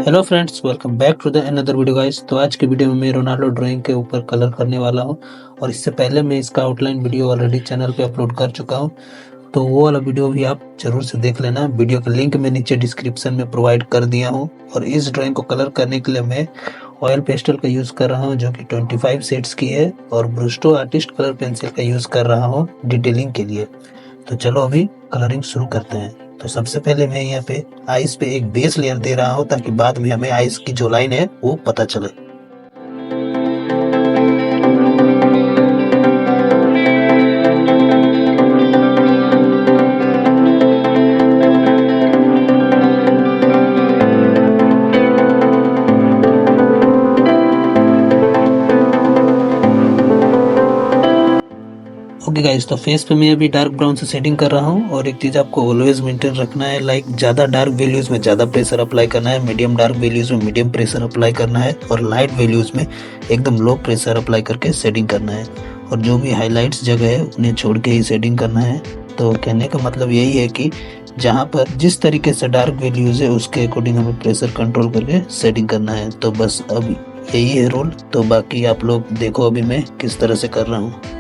Hello friends, welcome back to the another video guys. तो आज के वीडियो में मैं रोनाल्डो ड्राइंग के ऊपर कलर करने वाला हूं और इससे पहले मैं इसका आउटलाइन वीडियो ऑलरेडी चैनल पे अपलोड कर चुका हूं, तो वो वाला वीडियो भी आप जरूर से देख लेना। वीडियो का लिंक मैं नीचे डिस्क्रिप्शन में प्रोवाइड कर दिया हूं। और इस ड्राइंग को कलर करने के लिए मैं ऑयल पेस्टल का यूज कर रहा हूं जो कि 25 शेड्स की है, और ब्रूस्टो आर्टिस्ट कलर पेंसिल का यूज कर रहा हूं डिटेलिंग के लिए। तो चलो अभी कलरिंग शुरू करते हैं। तो सबसे पहले मैं यहाँ पे आइस पे एक बेस लेयर दे रहा हूँ ताकि बाद में हमें आइस की जो लाइन है वो पता चले। ओके गाइस, तो फेस पे मैं अभी डार्क ब्राउन से शेडिंग कर रहा हूँ। और एक चीज आपको ऑलवेज मेंटेन रखना है, लाइक ज्यादा डार्क वैल्यूज में ज्यादा प्रेशर अप्लाई करना है, मीडियम डार्क वैल्यूज में मीडियम प्रेशर अप्लाई करना है, और लाइट वैल्यूज में एकदम लो प्रेशर अप्लाई करके शेडिंग करना है। और जो भी हाईलाइट्स जगह है उन्हें छोड़ के ही शेडिंग करना है। तो कहने का मतलब यही है कि जहाँ पर जिस तरीके से डार्क वैल्यूज है उसके अकॉर्डिंग हमें प्रेशर कंट्रोल करके शेडिंग करना है। तो बस अब यही है रोल। तो बाकी आप लोग देखो अभी मैं किस तरह से कर रहा हूँ।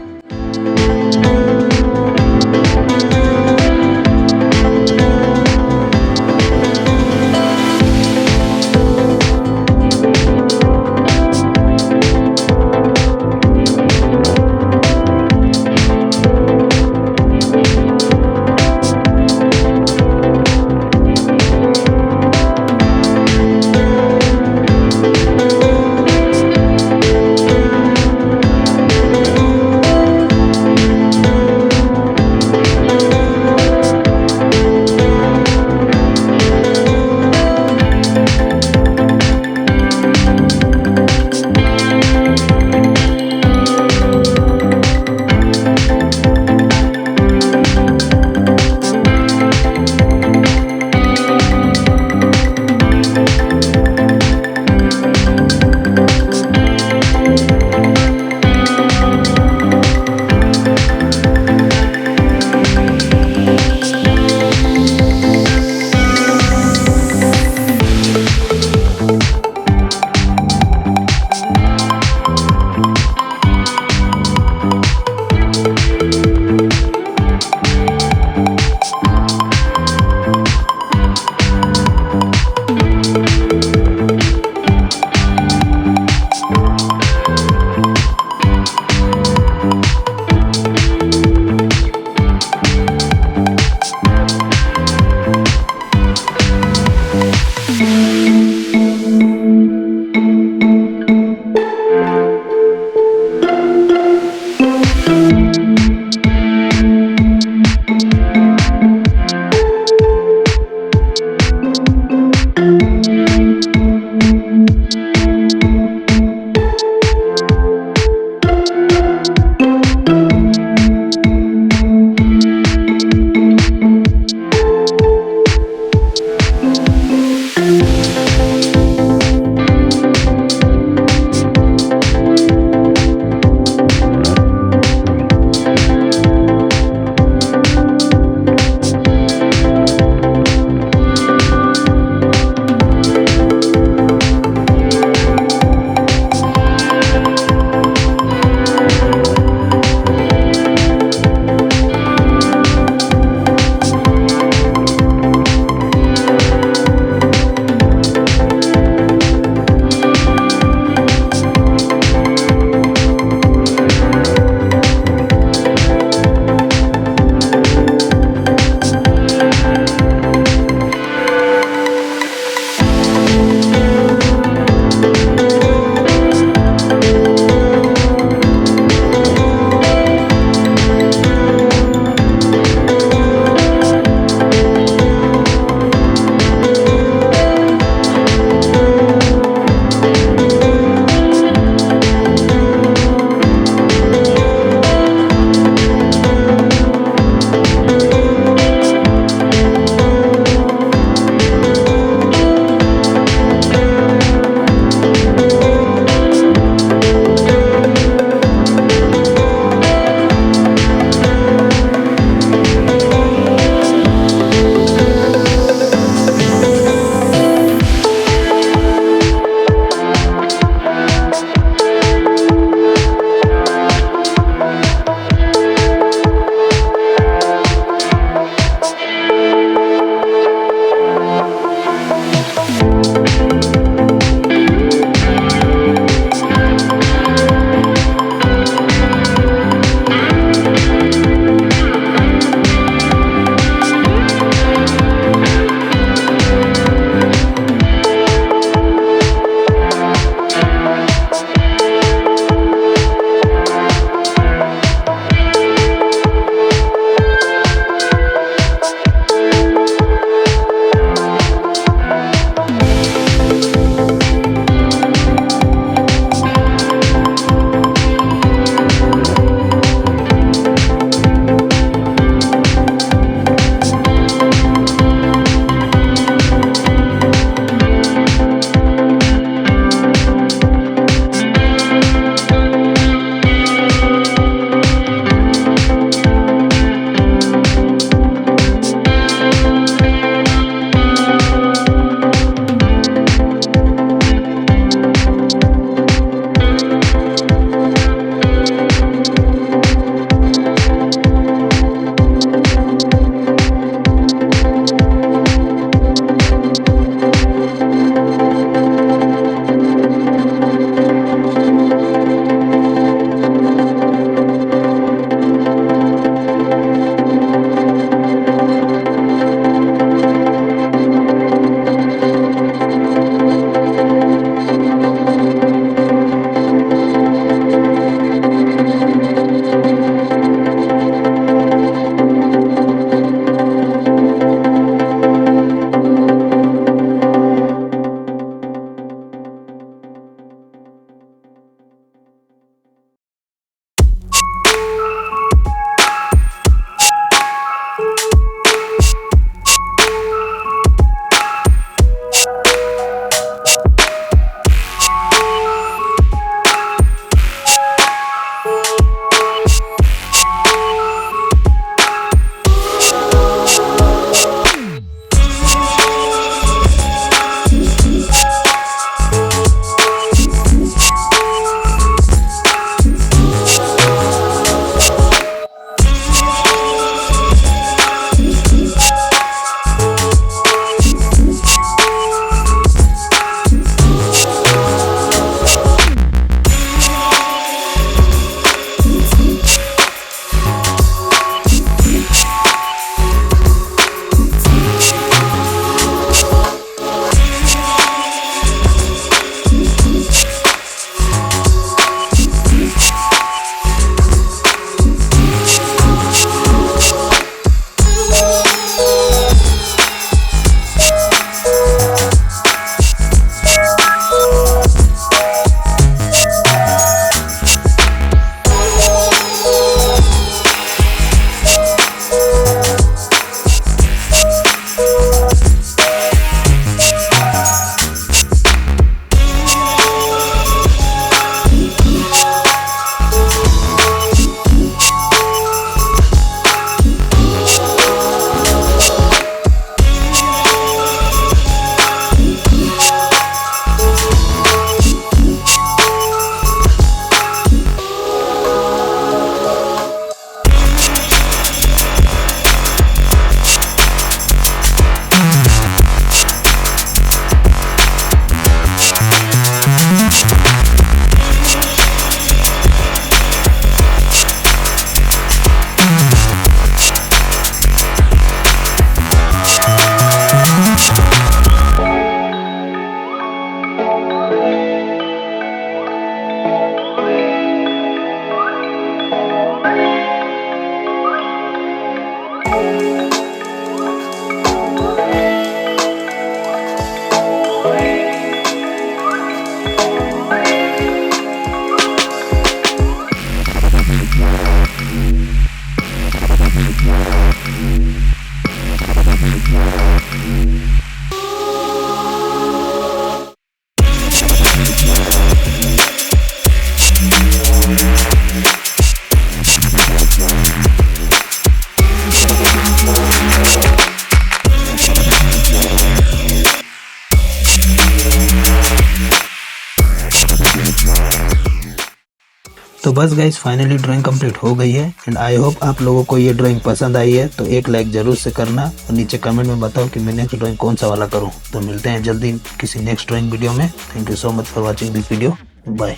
तो बस गाइस फाइनली ड्राइंग कंप्लीट हो गई है एंड आई होप आप लोगों को ये ड्राइंग पसंद आई है। तो एक लाइक जरूर से करना और नीचे कमेंट में बताओ कि मैं नेक्स्ट ड्राइंग कौन सा वाला करूं। तो मिलते हैं जल्दी किसी नेक्स्ट ड्राइंग वीडियो में। Thank you so much for watching this video. Bye.